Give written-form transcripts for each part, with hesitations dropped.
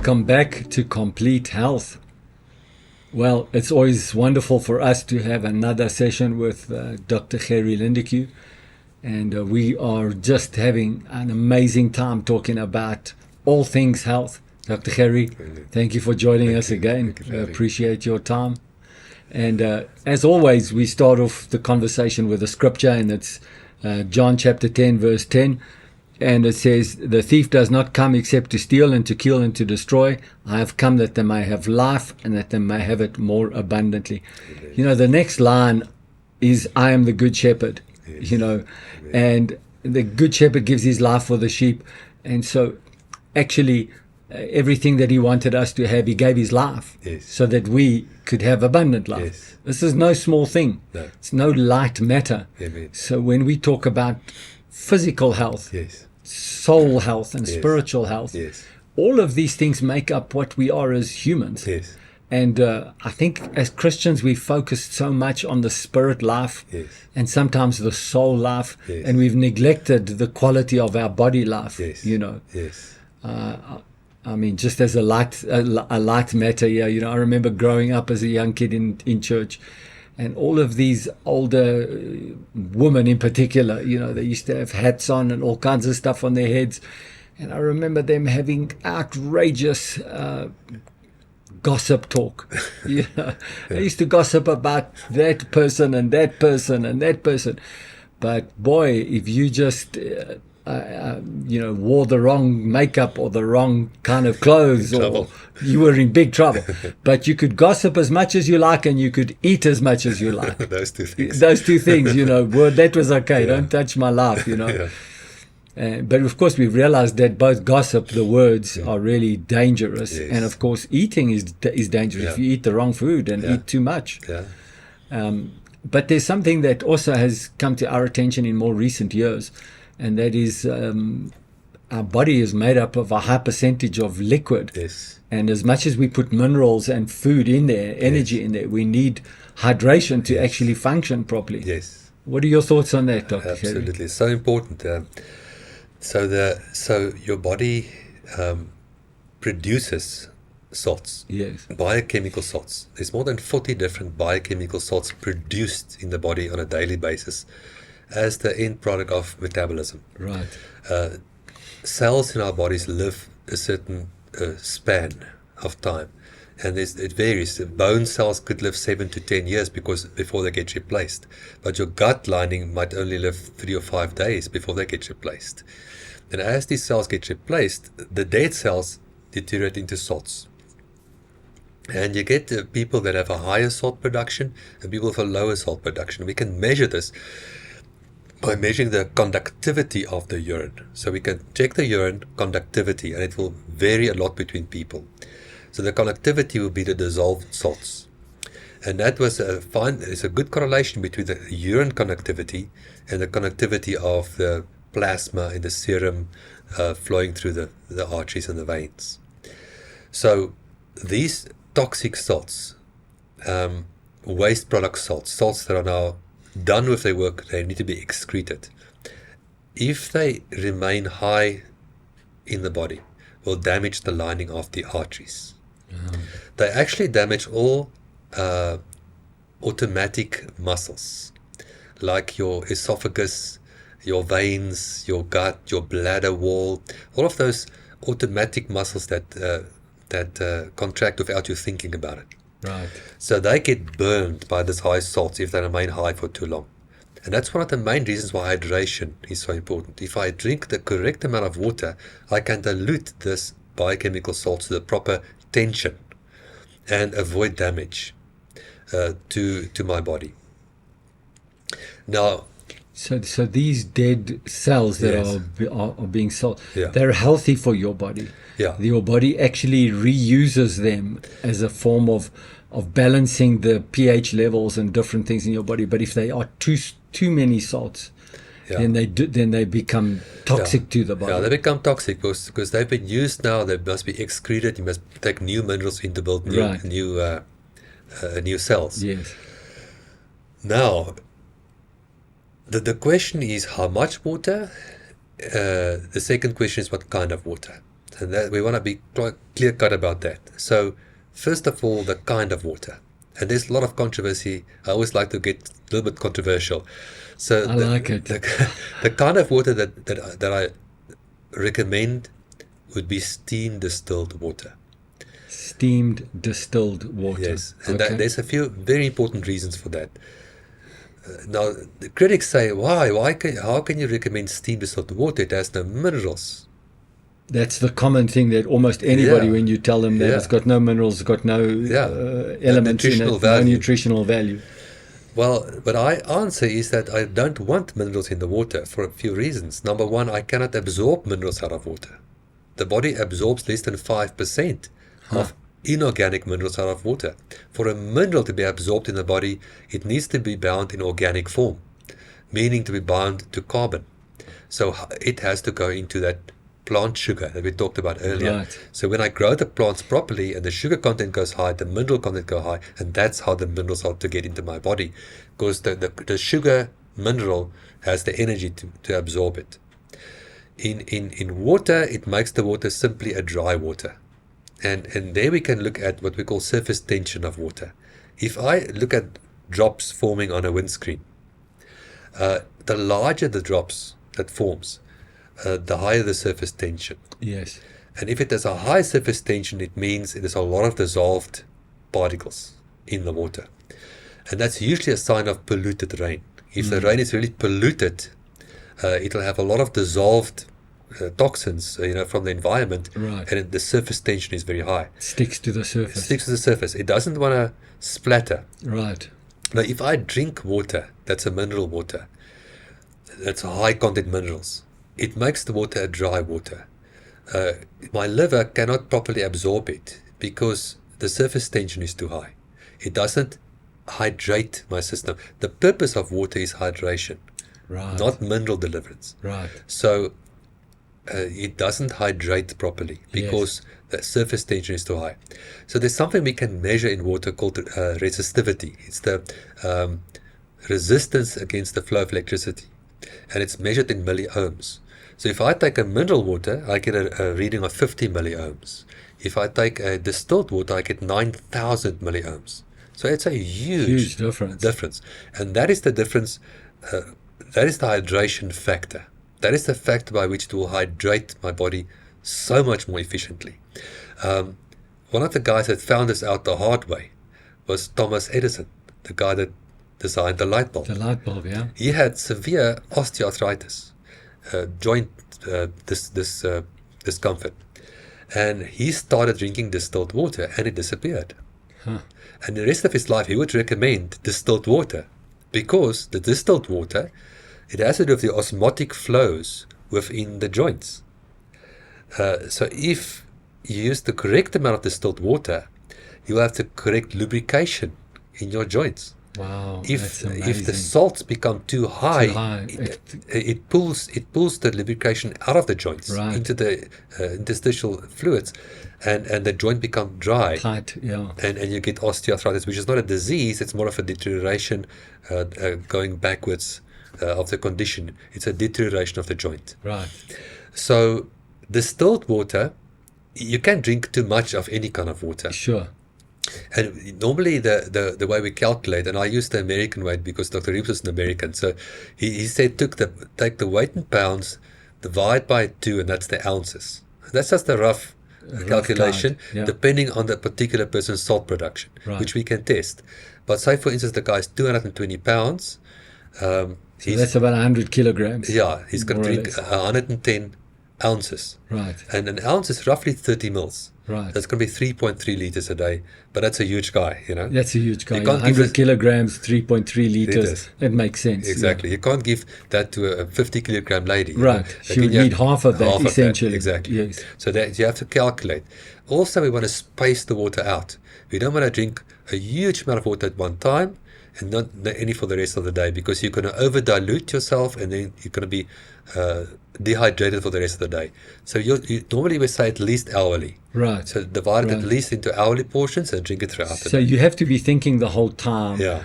Welcome back to Complete Health. Well, it's always wonderful for us to have another session with Dr. Gerrie Lindeque, and we are just having an amazing time talking about all things health. Dr. Gerrie, thank you for joining us again. We appreciate your time. And as always, we start off the conversation with a scripture, and it's John chapter 10, verse 10. And it says, "The thief does not come except to steal and to kill and to destroy. I have come that they may have life and that they may have it more abundantly." Amen. You know, the next line is, "I am the good shepherd." Yes. You know, amen. And the good shepherd gives his life for the sheep. And so actually everything that he wanted us to have, he gave his life. Yes. So that we could have abundant life. Yes. This is no small thing. No. It's no light matter. Amen. So when we talk about physical health, yes, soul health and yes, spiritual health, yes, all of these things make up what we are as humans. Yes. And I think as Christians we focus so much on the spirit life, yes, and sometimes the soul life, yes, and we've neglected the quality of our body life. Yes. You know. Yes. I mean, just as a light matter here, you know, I remember growing up as a young kid in church, and all of these older women in particular, you know, they used to have hats on and all kinds of stuff on their heads. And I remember them having outrageous gossip talk. You know, they used to gossip about that person and that person and that person. But boy, if you just you know, wore the wrong makeup or the wrong kind of clothes, or you were in big trouble. But you could gossip as much as you like, and you could eat as much as you like. Those two things, you know, well, that was okay. Yeah. Don't touch my life, you know. Yeah. But of course, we've realized that both gossip, the words, yeah, are really dangerous. Yes. And of course, eating is dangerous. Yeah. If you eat the wrong food and, yeah, eat too much. Yeah. But there's something that also has come to our attention in more recent years. And that is, our body is made up of a high percentage of liquid. Yes. And as much as we put minerals and food in there, energy, yes, in there, we need hydration to, yes, actually function properly. Yes. What are your thoughts on that, Dr. Absolutely. Gerrie? So important. So your body produces salts. Yes. Biochemical salts. There's more than 40 different biochemical salts produced in the body on a daily basis as the end product of metabolism. Right. Cells in our bodies live a certain span of time, and it varies. Bone cells could live 7 to 10 years before they get replaced, but your gut lining might only live 3 or 5 days before they get replaced. And as these cells get replaced, the dead cells deteriorate into salts. And you get people that have a higher salt production and people with a lower salt production. We can measure this by measuring the conductivity of the urine. So we can check the urine conductivity, and it will vary a lot between people. So the conductivity will be the dissolved salts. And that was there's a good correlation between the urine conductivity and the conductivity of the plasma in the serum flowing through the arteries and the veins. So these toxic salts, waste product salts that are now done with their work, they need to be excreted. If they remain high in the body, will damage the lining of the arteries. Mm. They actually damage all automatic muscles, like your esophagus, your veins, your gut, your bladder wall, all of those automatic muscles that contract without you thinking about it. Right. So they get burned by this high salts if they remain high for too long. And that's one of the main reasons why hydration is so important. If I drink the correct amount of water, I can dilute this biochemical salts to the proper tension and avoid damage to my body. Now, so these dead cells that, yes, are being sold, yeah, they're healthy for your body. Yeah. Your body actually reuses them as a form of balancing the pH levels and different things in your body. But if they are too many salts, yeah, then they become toxic, yeah, to the body. Yeah, they become toxic because they've been used now. They must be excreted. You must take new minerals in to build new cells. Yes. Now, the question is how much water. The second question is what kind of water. And that we want to be clear cut about that. So, first of all, the kind of water. And there's a lot of controversy. I always like to get a little bit controversial. So I like it. The kind of water that I recommend would be steam distilled water. Steamed distilled water. Yes, and there's a few very important reasons for that. Now, the critics say, how can you recommend steam distilled water? It has no minerals. That's the common thing that almost anybody, when you tell them that it's got no minerals, it's got no elements in it, no nutritional value. Well, but my answer is that I don't want minerals in the water for a few reasons. Number one, I cannot absorb minerals out of water. The body absorbs less than 5% of inorganic minerals out of water. For a mineral to be absorbed in the body, it needs to be bound in organic form, meaning to be bound to carbon. So it has to go into that plant sugar that we talked about earlier. Right. So when I grow the plants properly and the sugar content goes high, the mineral content goes high, and that's how the minerals are to get into my body, because the sugar mineral has the energy to absorb it. In water, it makes the water simply a dry water. And there we can look at what we call surface tension of water. If I look at drops forming on a windscreen, the larger the drops that forms, the higher the surface tension. Yes. And if it has a high surface tension, it means there's a lot of dissolved particles in the water. And that's usually a sign of polluted rain. If the rain is really polluted, it'll have a lot of dissolved toxins, from the environment, and the surface tension is very high. It sticks to the surface. It sticks to the surface. It doesn't want to splatter. Right. Now, if I drink water, that's a mineral water, that's high content minerals, it makes the water a dry water. My liver cannot properly absorb it because the surface tension is too high. It doesn't hydrate my system. The purpose of water is hydration, not mineral deliverance. Right. So it doesn't hydrate properly because the surface tension is too high. So there's something we can measure in water called resistivity. It's the resistance against the flow of electricity, and it's measured in milliohms. So if I take a mineral water, I get a reading of 50 milliohms. If I take a distilled water, I get 9,000 milliohms. So it's a huge difference. And that is the difference. That is the hydration factor. That is the factor by which it will hydrate my body so much more efficiently. One of the guys that found this out the hard way was Thomas Edison, the guy that designed the light bulb. The light bulb, yeah. He had severe osteoarthritis, joint discomfort, and he started drinking distilled water, and it disappeared. And the rest of his life, he would recommend distilled water because the distilled water, it has to do with the osmotic flows within the joints. So if you use the correct amount of distilled water, you have the correct lubrication in your joints. Wow, if the salts become too high, it pulls the lubrication out of the joints into the interstitial fluids, and the joint becomes dry. Tight, yeah. And you get osteoarthritis, which is not a disease, it's more of a deterioration going backwards of the condition. It's a deterioration of the joint. Right. So distilled water, you can drink too much of any kind of water. Sure. And normally the way we calculate, and I use the American weight because Dr. Reeves is an American, so he said take the weight in pounds, divide by 2, and that's the ounces. That's just a rough calculation, depending on the particular person's salt production, which we can test. But say, for instance, the guy's 220 pounds. So that's about 100 kilograms. Yeah, he's going to drink 110 ounces. Right. And an ounce is roughly 30 mils. Right. That's going to be 3.3 liters a day, but that's a huge guy, That's a huge guy. 100 kilograms, 3.3 liters. It makes sense. Exactly. You can't give that to a 50 kilogram lady. Right. She would need half of that, essentially. Exactly. Yes. So that you have to calculate. Also, we want to space the water out. We don't want to drink a huge amount of water at one time and not any for the rest of the day, because you're going to over dilute yourself and then you're going to be dehydrated for the rest of the day. So you normally we say at least hourly. Right. So divide it at least into hourly portions and drink it throughout the day. So you have to be thinking the whole time. Yeah.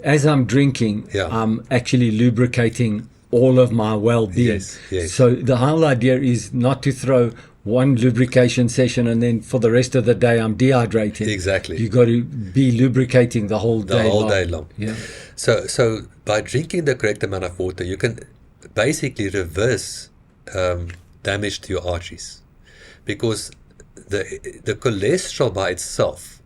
As I'm drinking, I'm actually lubricating all of my well-being. Yes. So the whole idea is not to throw one lubrication session and then for the rest of the day I'm dehydrating. Exactly. You got to be lubricating the whole day long. Yeah. So by drinking the correct amount of water, you can basically reverse damage to your arteries, because the cholesterol by itself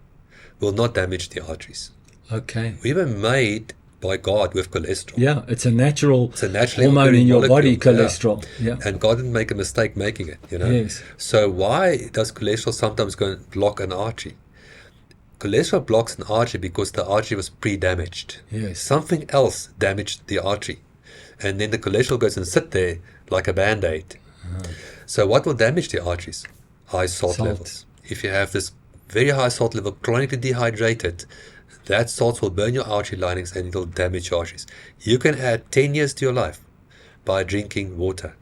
will not damage the arteries. Okay. We were made by God with cholesterol. Yeah, it's a natural naturally hormone in your molecule, body, cholesterol. Yeah. And God didn't make a mistake making it, Yes. So why does cholesterol sometimes go and block an artery? Cholesterol blocks an artery because the artery was pre-damaged. Yes. Something else damaged the artery. And then the cholesterol goes and sit there like a Band-Aid. So what will damage the arteries? High salt levels. If you have this very high salt level, chronically dehydrated, that salt will burn your artery linings and it will damage your arteries. You can add 10 years to your life by drinking water.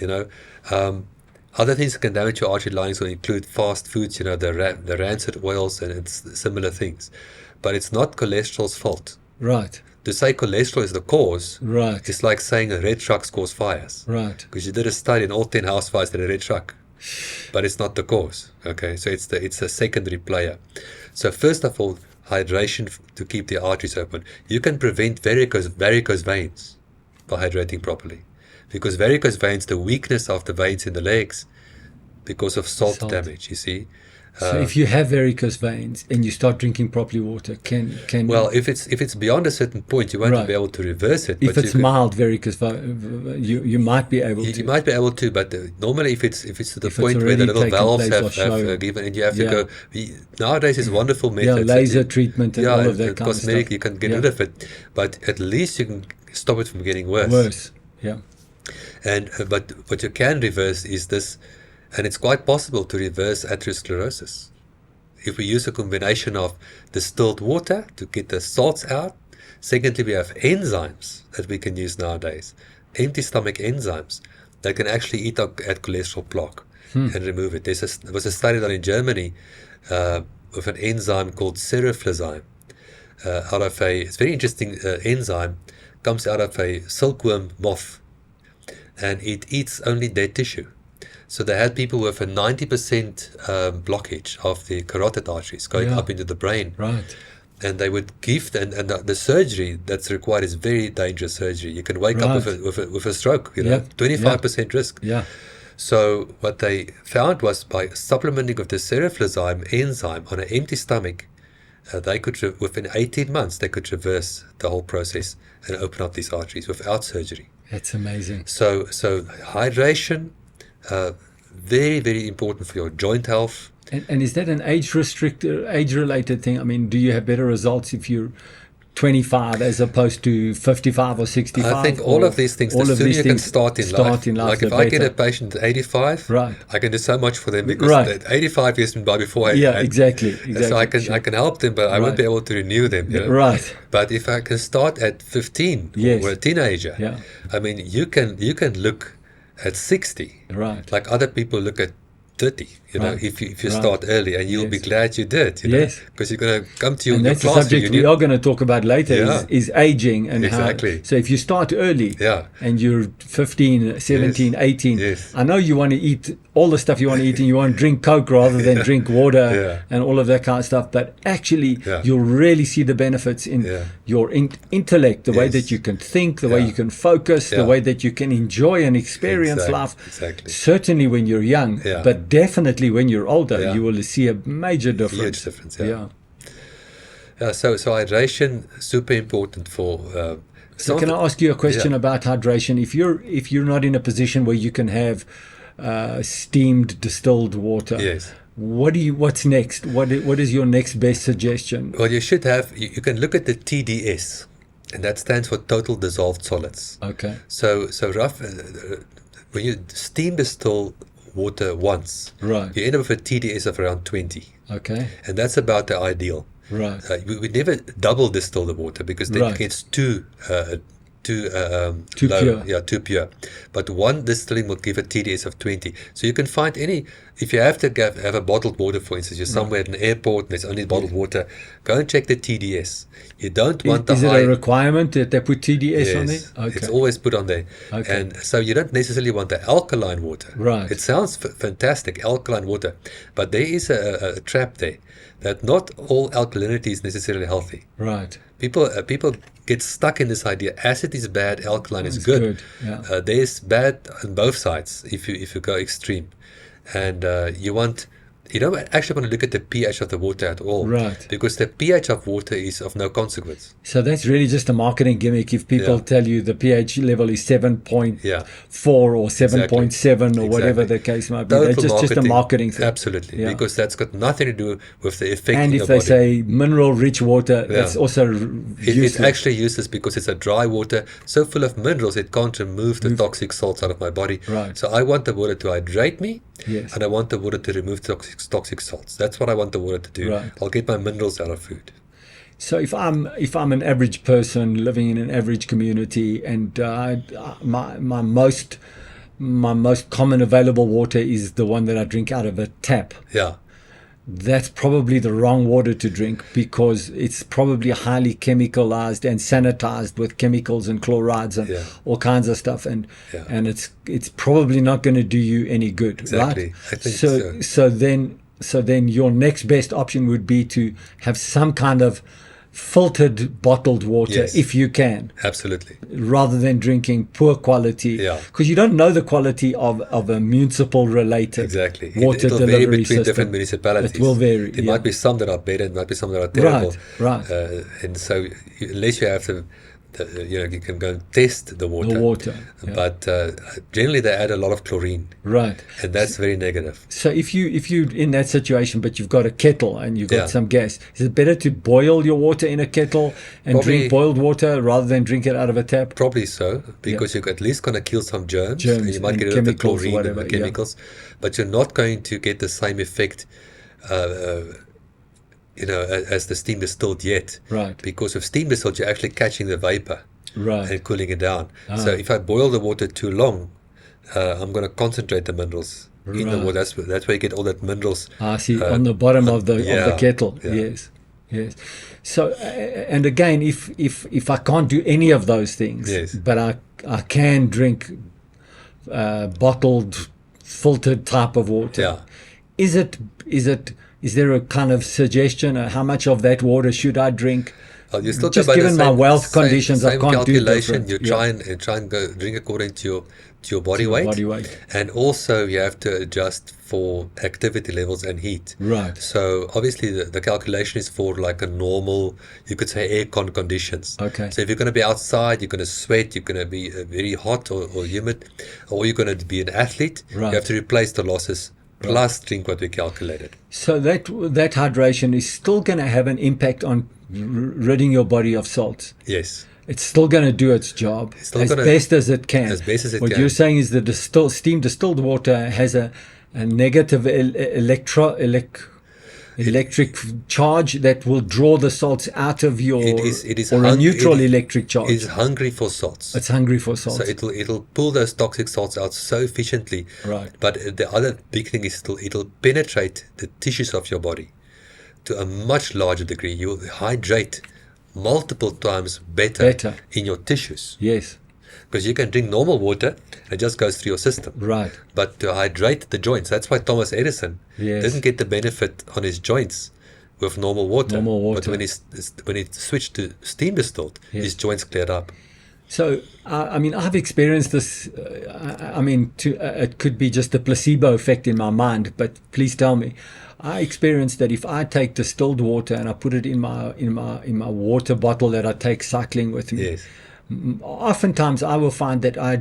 Other things that can damage your artery linings will include fast foods, the rancid oils and similar things. But it's not cholesterol's fault. Right. To say cholesterol is the cause, right, it's like saying red trucks cause fires. Right. Because you did a study and all 10 house fires had a red truck. But it's not the cause. Okay, so it's a secondary player. So first of all, hydration to keep the arteries open. You can prevent varicose veins by hydrating properly. Because varicose veins, the weakness of the veins in the legs, because of salt damage, you see. So if you have varicose veins and you start drinking properly water, can well, if it's beyond a certain point, you won't be able to reverse it. If it's mild varicose, you might be able to. You might be able to, but normally if it's to the point where the little valves have given, and you have to go. Nowadays, it's wonderful methods. Laser treatment and all of that kind of stuff. You can get rid of it, but at least you can stop it from getting worse. Yeah. And but what you can reverse is this. And it's quite possible to reverse atherosclerosis if we use a combination of distilled water to get the salts out. Secondly, we have enzymes that we can use nowadays, empty stomach enzymes that can actually eat at cholesterol plaque and remove it. There was a study done in Germany with an enzyme called seroflozyme. It's a very interesting enzyme, comes out of a silkworm moth, and it eats only dead tissue. So they had people with a 90% blockage of the carotid arteries going up into the brain. Right. And they would give, and the surgery that's required is very dangerous surgery. You can wake up with a stroke, 25% risk. Yeah. So what they found was by supplementing with the seroflozyme enzyme on an empty stomach, they could, within 18 months, they could reverse the whole process and open up these arteries without surgery. That's amazing. So hydration, very, very important for your joint health. And is that an age-related thing? I mean, do you have better results if you're 25 as opposed to 55 or 65? I think all of these things, the sooner you can start in life. Like if I get a patient at 85, right, I can do so much for them because at 85 years by before exactly. So I can help them, but I won't be able to renew them. Right. But if I can start at 15 or a teenager, I mean, you can look at 60, right, like other people look at 30, if you start early, and you'll be glad you did, because you're going to come to your and that's class the subject we are going to talk about later is aging and exactly. How. So if you start early and you're 15, 17, 18, I know you want to eat all the stuff you want to eat and you want to drink Coke rather than drink water and all of that kind of stuff, but actually you'll really see the benefits in your intellect, the way that you can think, the way you can focus, the way that you can enjoy and experience life. Exactly. Certainly when you're young, but definitely when you're older, you will see a major difference. Huge difference, so hydration, super important for... so can I ask you a question about hydration? If you're not in a position where you can have steamed distilled water, what's next? What is your next best suggestion? Well, you should have, you can look at the TDS, and that stands for total dissolved solids. Okay. So when you steam distill water once, right, you end up with a TDS of around 20. Okay. And that's about the ideal. Right. We never double distill the water because then it gets too low. Pure. Yeah, too pure. But one distilling will give a TDS of 20. So you can find any if you have to have a bottled water, for instance, you're somewhere at an airport and there's only bottled water, go and check the TDS. You don't want Is it a requirement that they put TDS on there? Okay. It's always put on there. Okay. And so you don't necessarily want the alkaline water. Right. It sounds fantastic, alkaline water, but there is a trap there that not all alkalinity is necessarily healthy. Right. People get stuck in this idea. Acid is bad, alkaline is good. Yeah. There's bad on both sides if you go extreme. And you don't actually want to look at the pH of the water at all. Right. Because the pH of water is of no consequence. So that's really just a marketing gimmick. If people tell you the pH level is 7.4 or 7.7 or whatever the case might be, that's just a marketing thing. Absolutely. Yeah. Because that's got nothing to do with the effect and in if your they body. say mineral-rich water, that's also useless. It's actually useless because it's a dry water, so full of minerals, it can't remove the toxic salts out of my body. Right. So I want the water to hydrate me, and I want the water to remove toxic salts. That's what I want the water to do. Right. I'll get my minerals out of food. So if I'm an average person living in an average community, and my most common available water is the one that I drink out of a tap. Yeah. That's probably the wrong water to drink because it's probably highly chemicalized and sanitized with chemicals and chlorides and all kinds of stuff, and it's probably not going to do you any good. Exactly. Right? I think so. So then your next best option would be to have some kind of filtered bottled water if you can. Absolutely. Rather than drinking poor quality. Because you don't know the quality of a municipal related water It'll delivery vary between system. different municipalities. It will vary. There might be some that are better, and might be some that are terrible. Right. And so unless you have to you can go and test the water. But generally they add a lot of chlorine. Right. And that's very negative. So if you're in that situation, but you've got a kettle and you've got some gas, is it better to boil your water in a kettle and drink boiled water rather than drink it out of a tap? Probably so, because you're at least going to kill some germs and you might get rid of the chlorine and the chemicals, but you're not going to get the same effect as the steam distilled yet. Right. Because with steam distilled, you're actually catching the vapor and cooling it down. So if I boil the water too long, I'm going to concentrate the minerals in the water. That's where you get all that minerals. See, on the bottom of the kettle. Yes. So, and again, if I can't do any of those things, but I can drink bottled, filtered type of water, is there a kind of suggestion how much of that water should I drink? You still just given my wealth conditions, I can't do different. You try and go drink according to your body weight. And also you have to adjust for activity levels and heat. Right. So obviously the calculation is for like a normal, you could say aircon conditions. Okay. So if you're going to be outside, you're going to sweat, you're going to be very hot or humid, or you're going to be an athlete, you have to replace the losses. Plus drink what we calculated. So that hydration is still going to have an impact on ridding your body of salts. Yes. It's still going to do its job as best as it can. As best as it can. What you're saying is that the steam distilled water has a negative electric charge that will draw the salts out of your, a neutral electric charge. It's hungry for salts. It's hungry for salts. So it'll pull those toxic salts out so efficiently. Right. But the other big thing is it'll penetrate the tissues of your body to a much larger degree. You'll hydrate multiple times better in your tissues. Yes. Because you can drink normal water, it just goes through your system. Right. But to hydrate the joints, that's why Thomas Edison didn't get the benefit on his joints with normal water. But when he switched to steam distilled, his joints cleared up. So, I've experienced this. It could be just a placebo effect in my mind, but please tell me. I experienced that if I take distilled water and I put it in my water bottle that I take cycling with me. Yes. Oftentimes I will find that I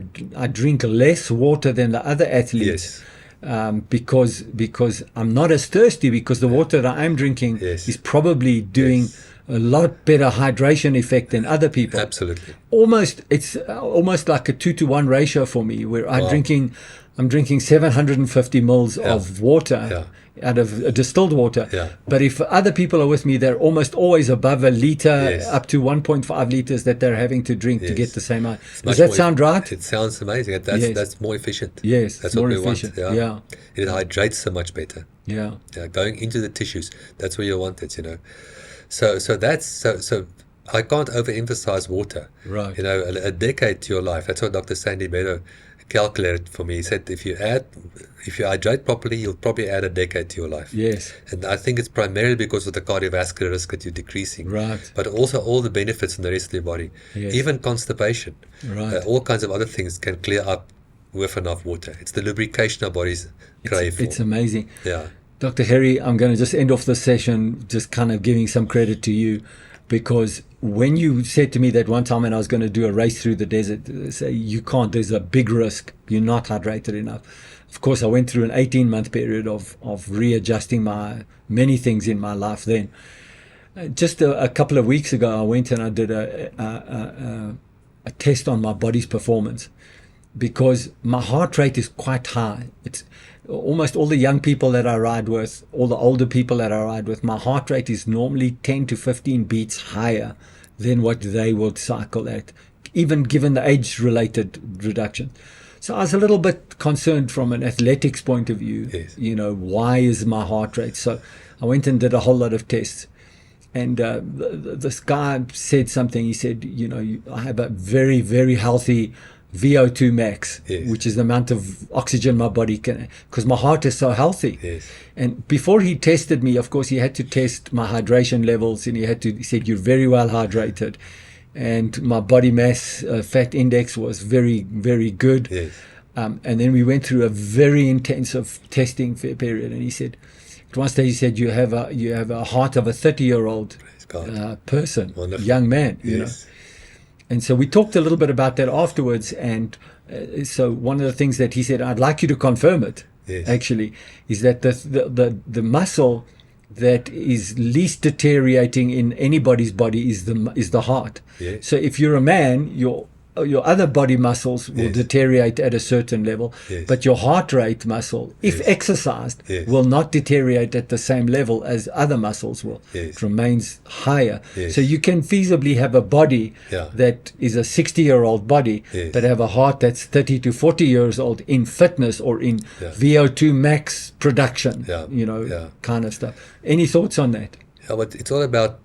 drink less water than the other athletes because I'm not as thirsty, because the water that I'm drinking is probably doing a lot better hydration effect than other people. Absolutely. It's almost like a 2-to-1 ratio for me, where I'm drinking I'm drinking 750 mils of water out of distilled water. Yeah. But if other people are with me, they're almost always above a liter, Yes. up to 1.5 liters that they're having to drink to Yes. get the same amount. It's Does much that more sound right? It sounds amazing. That's more efficient. Yes, That's it's more what we efficient. want. Yeah. It hydrates so much better. Yeah. Yeah, going into the tissues. That's where you want it, you know. So I can't overemphasize water. Right. You know, a decade to your life. That's what Dr. Sandy Meadow calculated for me. He said if you hydrate properly, you'll probably add a decade to your life. Yes. And I think it's primarily because of the cardiovascular risk that you're decreasing. Right. But also all the benefits in the rest of your body. Yes. Even constipation. Right. All kinds of other things can clear up with enough water. It's the lubrication our bodies crave for. It's amazing. Yeah. Dr. Gerrie, I'm going to just end off the session just kind of giving some credit to you, because when you said to me that one time when I was going to do a race through the desert, say you can't, there's a big risk, you're not hydrated enough. Of course, I went through an 18-month period of readjusting many things in my life then. Just a couple of weeks ago, I went and I did a test on my body's performance, because my heart rate is quite high. It's almost all the young people that I ride with, all the older people that I ride with, my heart rate is normally 10 to 15 beats higher than what they would cycle at, even given the age-related reduction. So I was a little bit concerned from an athletics point of view. Yes. You know, why is my heart rate? So I went and did a whole lot of tests. And this guy said something. He said, you know, I have a very, very healthy VO2 max, yes. which is the amount of oxygen my body can, because my heart is so healthy. Yes. And before he tested me, of course, he had to test my hydration levels, and he said, you're very well hydrated. And my body mass fat index was very, very good. Yes. And then we went through a very intensive testing period. And he said, at one stage, he said, you have a heart of a 30-year-old person, Wonderful. young man, you know. Yes. And so we talked a little bit about that afterwards. And so one of the things that he said, I'd like you to confirm it, Yes. actually, is that the muscle that is least deteriorating in anybody's body is the heart. Yes. So if you're a man, your other body muscles will Yes. deteriorate at a certain level, Yes. but your heart rate muscle, if Yes. exercised, Yes. will not deteriorate at the same level as other muscles will. Yes. It remains higher. Yes. So you can feasibly have a body Yeah. that is a 60-year-old body, Yes. but have a heart that's 30 to 40 years old in fitness or in Yeah. VO2 max production, Yeah. you know, Yeah. kind of stuff. Any thoughts on that? Yeah, but it's all about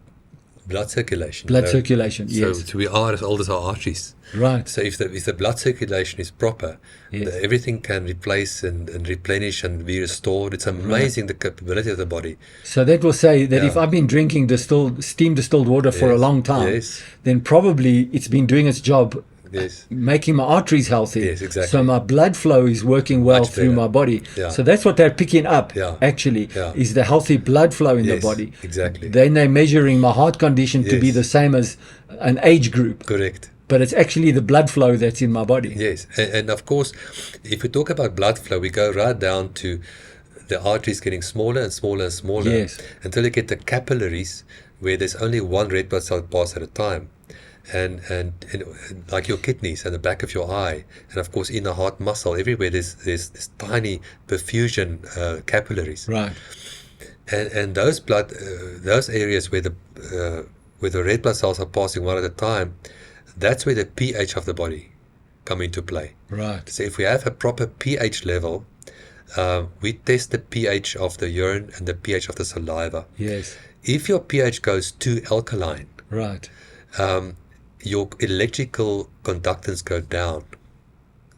blood circulation. Blood you know. circulation, yes. So we are as old as our arteries. Right. So if the blood circulation is proper, Yes. everything can replace and replenish and be restored. It's amazing the capability of the body. So that will say that Yeah. if I've been drinking steam distilled water for a Yes. long time, Yes. then probably it's been doing its job, Yes. making my arteries healthy. Yes, exactly. So my blood flow is working well Much through better. my body. Yeah. So that's what they're picking up, Yeah. actually, Yeah. is the healthy blood flow in the Yes, body. exactly. Then they're measuring my heart condition to be Yes. the same as an age group. Correct. But it's actually the blood flow that's in my body. Yes. And of course, if we talk about blood flow, we go right down to the arteries getting smaller and smaller and smaller Yes. until you get the capillaries where there's only one red blood cell pass at a time. And like your kidneys and the back of your eye, and of course in the heart muscle, everywhere there's this tiny perfusion capillaries. Right. And those those areas where the red blood cells are passing one at a time, that's where the pH of the body come into play. Right. So if we have a proper pH level, we test the pH of the urine and the pH of the saliva. Yes. If your pH goes too alkaline, Right. your electrical conductance go down,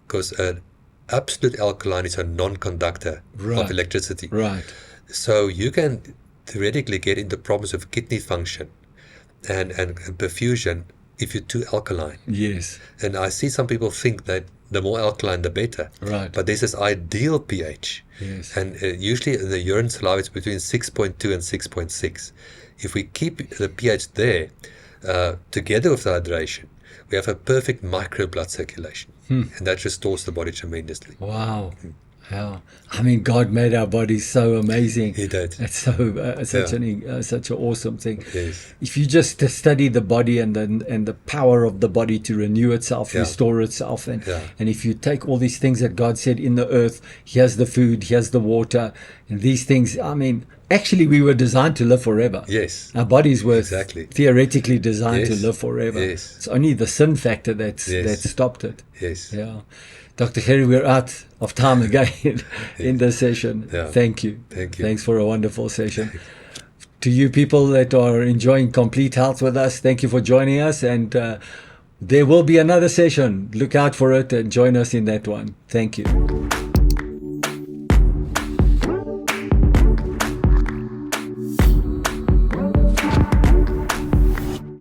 because an absolute alkaline is a non-conductor Right. of electricity. Right. So you can theoretically get into problems of kidney function and perfusion if you're too alkaline. Yes. And I see some people think that the more alkaline, the better. Right. But there's this ideal pH. Yes. And usually in the urine saliva, it's between 6.2 and 6.6. If we keep the pH there, together with the hydration, we have a perfect micro blood circulation. And that restores the body tremendously. Wow. Yeah, I mean, God made our bodies so amazing. He did. It's so such an awesome thing. Yes. If you just study the body and the power of the body to renew itself, restore itself, and if you take all these things that God said in the earth, here's the food, here's the water, and these things. I mean, actually, we were designed to live forever. Yes. Our bodies were theoretically designed to live forever. Yes. It's only the sin factor that stopped it. Yes. Yeah. Dr. Gerrie, we're out of time again in this session. Yeah. Thank you. Thank you. Thanks for a wonderful session. To you people that are enjoying Complete Health with us, thank you for joining us. And there will be another session. Look out for it and join us in that one. Thank you.